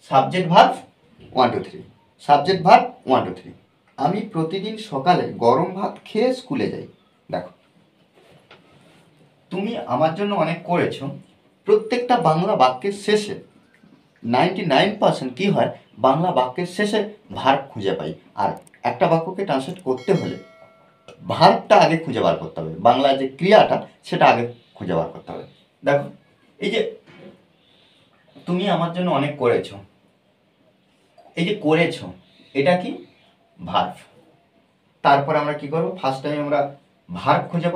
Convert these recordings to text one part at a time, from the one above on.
Subject verb 1 2 3, subject verb 1 2 3। আমি প্রতিদিন সকালে গরম ভাত খেয়ে স্কুলে যাই। দেখো, তুমি আমার জন্য অনেক করেছো, প্রত্যেকটা বাংলা বাক্যের শেষে 99% কি হয়, বাংলা বাক্যের শেষে ভার্ব খুঁজে পাই। আর একটা বাক্যকে ট্রান্সলেট করতে হলে ভার্বটা আগে খুঁজে বার করতে হবে, বাংলা যে ক্রিয়াটা সেটা আগে খুঁজে বার করতে হবে। দেখো, এই যে তুমি আমার জন্য অনেক করেছো, এই যে করেছো এটা কি ভার্ব। তারপরে আমরা কি করব, ফার্স্ট টাইম আমরা ভার্ব খুঁজে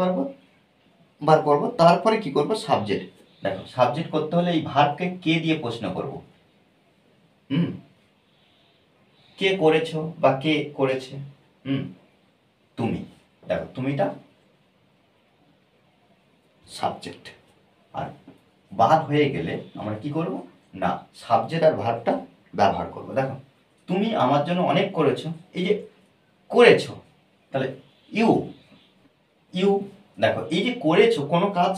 বার করবো, তারপরে কি করব, সাবজেক্ট। দেখো, সাবজেক্ট করতে হলে এই ভার্বকে কে দিয়ে প্রশ্ন করব। কে করেছো বা কে করেছে, তুমি। দেখো, তুমিটা সাবজেক্ট। আর বার হয়ে গেলে আমরা কি করব না, সাবজেক্ট আর ভার্বটা ব্যবহার করব। দেখো, তুমি আমার জন্য অনেক করেছো, এই যে করেছো, তাহলে ইউ ইউ। দেখো, এই যে করেছো, কোনো কাজ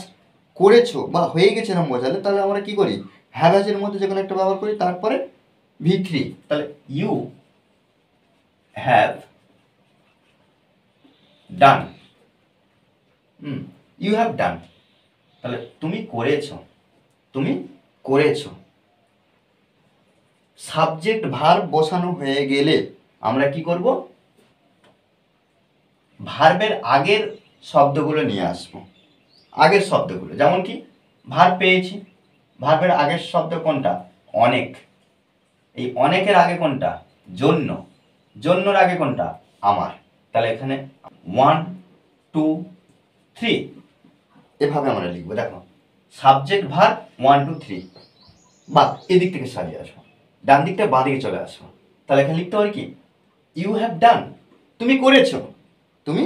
করেছো বা হয়ে গেছে এরকম বোঝালে তাহলে আমরা কি করি, হ্যাভাজের মধ্যে যে কোনো একটা ব্যবহার করি, তারপরে V3। তাহলে you have done, you have done. তাহলে তুমি করেছো, তুমি করেছো। সাবজেক্ট ভার্ব বসানো হয়ে গেলে আমরা কি করব, ভার্বের আগের শব্দগুলো নিয়ে আসবো। আগের শব্দগুলো যেমন কি, ভার্ব পেয়েছি, ভার্বের আগের শব্দ কোনটা, অনেক। এই অনেকের আগে কোনটা, জন্য। জন্যর আগে কোনটা, আমার। তাহলে এখানে 1 2 3 এভাবে আমরা লিখবো। দেখো, সাবজেক্ট ভার্ব 1 2 3, বা এদিক থেকে সাজিয়ে আসবো, ডান দিকটা বাঁ দিকে চলে আসবো। তাহলে এখানে লিখতে পারি কি, ইউ হ্যাভ ডান, তুমি করেছো, তুমি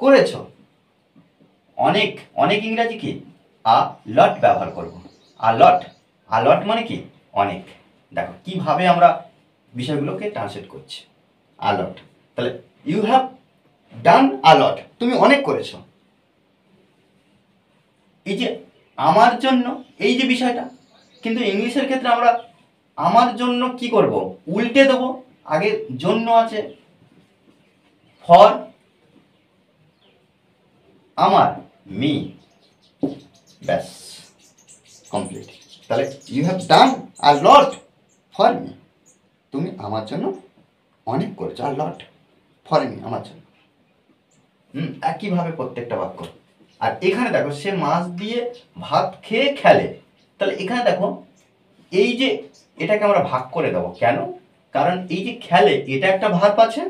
করেছো। অনেক, অনেক ইংরাজি কি, আ লট ব্যবহার করব। আলট, আলট মানে কি, অনেক। দেখো কিভাবে আমরা বিষয়গুলোকে ট্রান্সলেট করছি, আলট। তাহলে ইউ হ্যাভ ডান আলট, তুমি অনেক করেছো। এই যে আমার জন্য, এই যে বিষয়টা, কিন্তু ইংলিশের ক্ষেত্রে আমরা আমার জন্য কি করব, উল্টে দেবো। আগে জন্য আছে, ফর আমার, মি, ব্যাস কমপ্লিট। তাহলে you have done a lot for me, তুমি আমার জন্য অনেক করেছো, আর লট ফর মি, আমার জন্য। একইভাবে প্রত্যেকটা বাক্য। আর এখানে দেখো, সে মাছ দিয়ে ভাত খেয়ে খেলে। তাহলে এখানে দেখো, এই যে এটাকে আমরা ভাগ করে দেবো, কেন, কারণ এই যে খেলে এটা একটা ভার্ব আছে,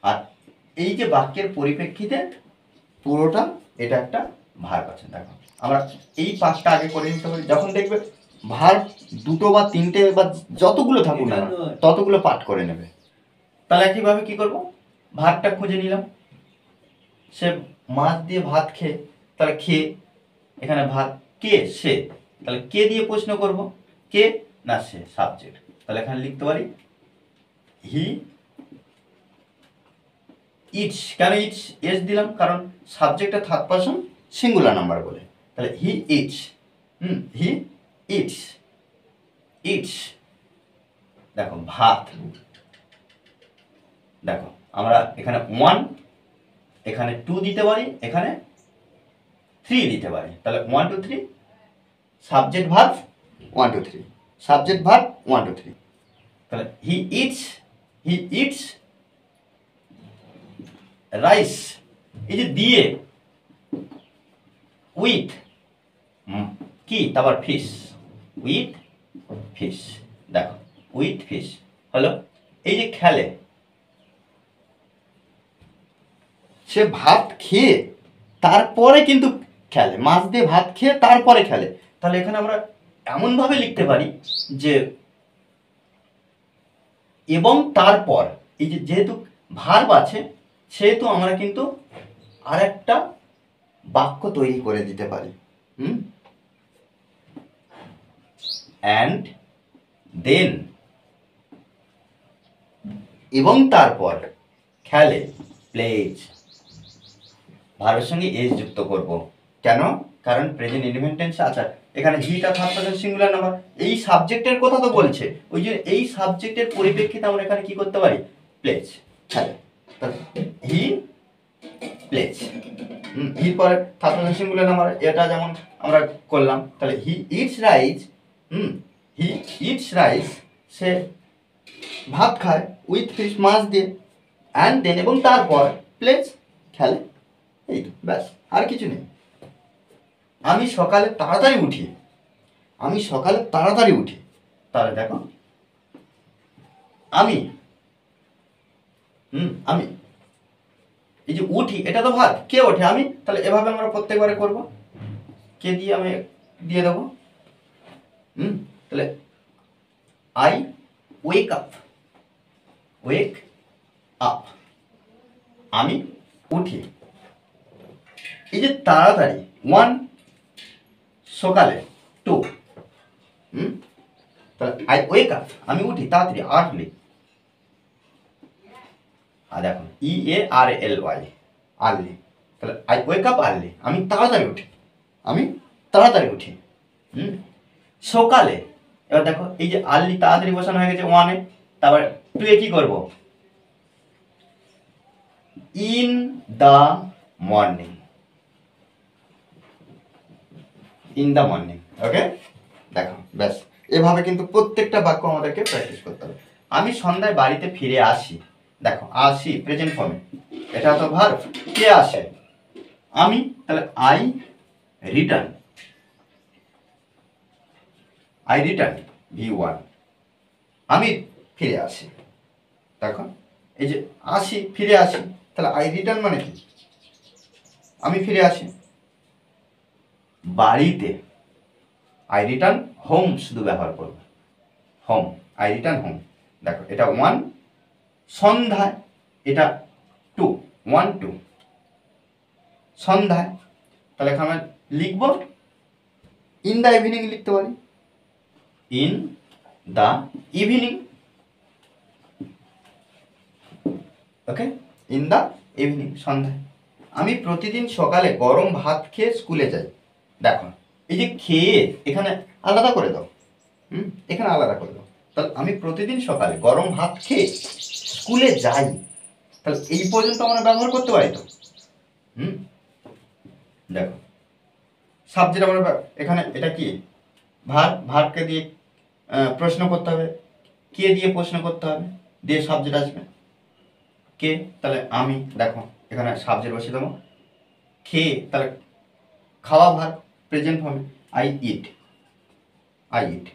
আর এই যে বাক্যের পরিপ্রেক্ষিতে পুরোটা এটা একটা ভার্ব আছে। দেখো, আমরা এই পাঁচটা আগে করে নিতে পারি। যখন দেখবে ভার্ব দুটো বা তিনটে বা যতগুলো থাকুক না ততগুলো পাঠ করে নেবে। তাহলে একইভাবে কি করব, ভাতটা খুঁজে নিলাম, সে মাছ দিয়ে ভাত খেয়ে, তাহলে খেয়ে এখানে ভাত, কে, সে। তাহলে কে দিয়ে প্রশ্ন করব, কে না সে, সাবজেক্ট। তাহলে এখানে লিখতে পারি হি ইটস। কেন ইটস এস দিলাম, কারণ সাবজেক্টটা থার্ড পারসন সিঙ্গুলার নাম্বার বলে। তাহলে he it's, he eats, it's. দেখো, ভাত। দেখো, আমরা এখানে 1, এখানে 2 দিতে পারি, এখানে 3 দিতে পারি। তাহলে 1 2 3, সাবজেক্ট ভার্ব 1 2 3, সাবজেক্ট ভার্ব 1 2 3। তাহলে হি ইটস রাইস। এই যে দিয়ে, উইথ কি, তারপর ফিশ, উইথ ফিশ। দেখো, উইথ ফিশ হলো। এই যে খেলে, সে ভাত খেয়ে তারপরে কিন্তু খেলে, মাছ দিয়ে ভাত খেয়ে তারপরে খেলে। তাহলে এখানে আমরা এমনভাবে লিখতে পারি যে এবং তারপর, এই যে যেহেতু ভার্ব আছে সেহেতু আমরা কিন্তু আরেকটা বাক্য তৈরি করে দিতে পারি। অ্যান্ড দেন, এবং তারপর খেলে, প্লেজ। ভার্বের সঙ্গে এস যুক্ত করব, কেন, কারণ প্রেজেন্ট ইনডিফিনিট টেন্সে আছে, এখানে হিটা থার্ড পারসন সিঙ্গুলার নাম্বার, এই সাবজেক্টের কথা তো বলছে, ওই যে এই সাবজেক্টের পরিপ্রেক্ষিতে আমরা এখানে কি করতে পারি, প্লেজ। হ্যাঁ, হি প্লেজ, হির পরে থার্ড পারসন সিঙ্গুলার নাম্বার, এটা যেমন আমরা করলাম, তাহলে he eats rice, he eats rice, সে ভাত খায় উইথ ফিশ, মাছ দিয়ে, অ্যান্ড দেন, এবং তারপর প্লেজ, খেলে। এই তো ব্যাস, আর কিছু নেই। আমি সকালে তাড়াতাড়ি উঠি, আমি সকালে তাড়াতাড়ি উঠি, তাহলে দেখো আমি আমি এই যে উঠি, এটা তো ভাত, কে ওঠে, আমি, তাহলে এভাবে আমরা প্রত্যেকবারে করব, কে দিয়ে আমি দিয়ে দেবো, তাহলে I wake up, wake up, আমি উঠি। এই যে তাড়াতাড়ি, 1 সকালে, 2 তাহলে আই ওয়েক আপ, আমি উঠি তাড়াতাড়ি, আর্লি। আর দেখুন EARLY, আর্লি, তাহলে আই ওয়েক আপ আর্লি, আমি তাড়াতাড়ি উঠি, আমি তাড়াতাড়ি উঠি। সকালে, এবার দেখো এই যে আর্লি তাড়াতাড়ি বসানো হয়ে গেছে 1-এ, তারপর 2-এ কি করবো, in the morning, in the morning. Okay, দেখো ব্যাস, এভাবে কিন্তু প্রত্যেকটা বাক্য আমাদেরকে প্র্যাকটিস করতে হবে। আমি সন্ধ্যায় বাড়িতে ফিরে আসি, দেখো আসি প্রেজেন্ট ফর্মে, এটা তো ভার্ব, কে আসে, আমি, তাহলে I return, I return V1, আমি ফিরে আসি। দেখো এই যে আসি, ফিরে আসি, তাহলে আই রিটার্ন মানে কি, আমি ফিরে আসি। বাড়িতে আই রিটার্ন হোম শুধু ব্যবহার করব, হোম, আই রিটার্ন হোম। দেখো এটা 1, সন্ধ্যায় এটা 2, 1 2, সন্ধ্যায়, তাহলে এখানে আমরা লিখব ইন দ্য ইভিনিং, লিখতে পারি in the evening. Okay, in the evening, সন্ধ্যায়। আমি প্রতিদিন সকালে গরম ভাত খেয়ে স্কুলে যাই। দেখো এই যে খেয়ে এখানে আলাদা করে দাও, এখানে আলাদা করে দাও, তাহলে আমি প্রতিদিন সকালে গরম ভাত খেয়ে স্কুলে যাই, তাহলে এই পর্যন্ত আমরা ব্যবহার করতে পারি তো। দেখো সাবজেক্ট আমরা এখানে, এটা কি ভার্ব, ভার্বকে দিয়ে প্রশ্ন করতে হবে, কে দিয়ে প্রশ্ন করতে হবে, দিয়ে সাবজেক্ট আসবে কে, তাহলে আমি, দেখো এখানে সাবজেক্ট বসিয়ে দেবো, খেয়ে, তাহলে খাওয়া ভার্ব প্রেজেন্ট ফর্মে, আই ইট, আই ইট।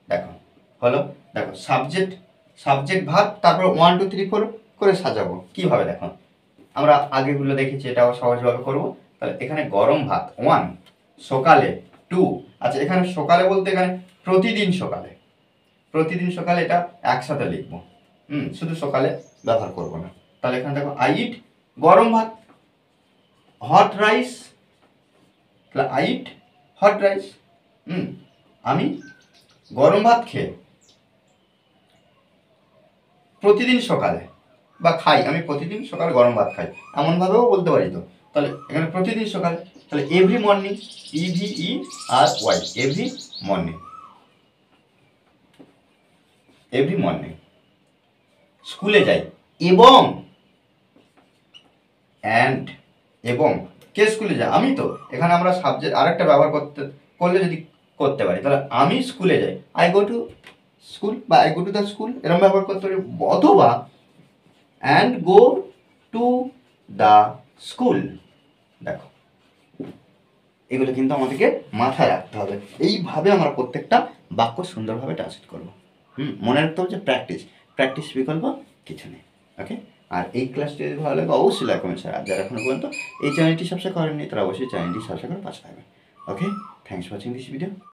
দেখো হলো, দেখো সাবজেক্ট, সাবজেক্ট ভার্ব, তারপর 1 2 3 4 করে সাজাবো কিভাবে, দেখো আমরা আগেগুলো দেখেছি, এটাও সহজভাবে করব। তাহলে এখানে গরম ভাত 1, সকালে 2, আচ্ছা এখানে সকালে বলতে এখানে প্রতিদিন সকালে, প্রতিদিন সকালে এটা একসাথে লিখবো, শুধু সকালে ব্যবহার করব না। তাহলে এখানে দেখো আই ইট গরম ভাত, হট রাইস, তাহলে আই ইট হট রাইস, আমি গরম ভাত খেয়ে প্রতিদিন সকালে, বা খাই, আমি প্রতিদিন সকালে গরম ভাত খাই, এমনভাবেও বলতে পারি তো। তাহলে এখানে প্রতিদিন সকালে, তাহলে every morning, EVERY, every morning, every morning স্কুলে যাই, এবং অ্যান্ড, এবং কে স্কুলে যায়, আমি তো, এখানে আমরা সাবজেক্ট আরেকটা ব্যবহার করলে যদি করতে পারি, তাহলে আমি স্কুলে যাই, আই গো টু স্কুল, বা I go to the school, এরকম ব্যবহার করতে পারি, অথবা and go to the school. দেখো এগুলো কিন্তু আমাদেরকে মাথায় রাখতে হবে, এইভাবে আমরা প্রত্যেকটা বাক্য সুন্দরভাবে ট্রান্সলেট করবো। মনে রাখতে হবে যে প্র্যাকটিস, প্র্যাকটিস বিকল্প কিছু নেই। ওকে, আর এই ক্লাসটি যদি ভালো লাগে অবশ্যই লাইক কমেন্ট শেয়ার, আর যারা এখনো পর্যন্ত এই চ্যানেলটি সাবস্ক্রাইব করেননি তারা অবশ্যই চ্যানেলটি সাবস্ক্রাইব করে পাশে থাকবেন। Okay, thanks for watching this video.